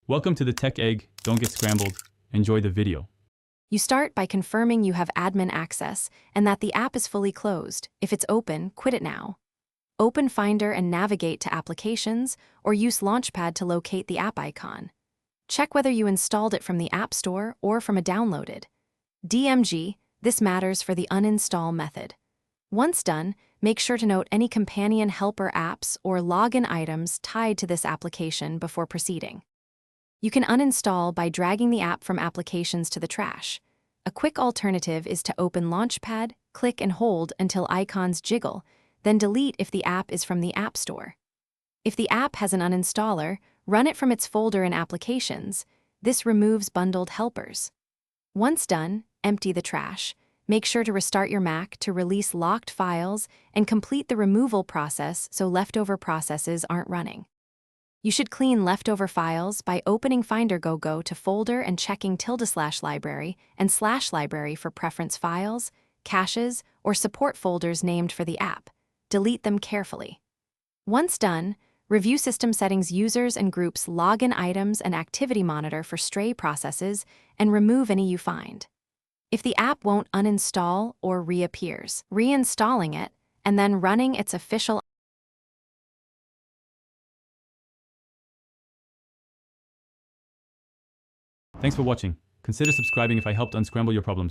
Welcome to the Tech Egg. Don't get scrambled. Enjoy the video. You start by confirming you have admin access and that the app is fully closed. If it's open, quit it now. Open Finder and navigate to Applications, or use Launchpad to locate the app icon. Check whether you installed it from the App Store or from a downloaded. DMG, this matters for the uninstall method. Once done, make sure to note any companion helper apps or login items tied to this application before proceeding. You can uninstall by dragging the app from Applications to the trash. A quick alternative is to open Launchpad, click and hold until icons jiggle, then delete if the app is from the App Store. If the app has an uninstaller, run it from its folder in Applications. This removes bundled helpers. Once done, empty the trash. Make sure to restart your Mac to release locked files and complete the removal process so leftover processes aren't running. You should clean leftover files by opening Finder Go to Folder and checking ~library and /library for preference files, caches, or support folders named for the app. Delete them carefully. Once done, review system settings, users and groups, login items, and activity monitor for stray processes, and remove any you find. If the app won't uninstall or reappears, reinstalling it and then running its official. Thanks for watching. Consider subscribing if I helped unscramble your problems.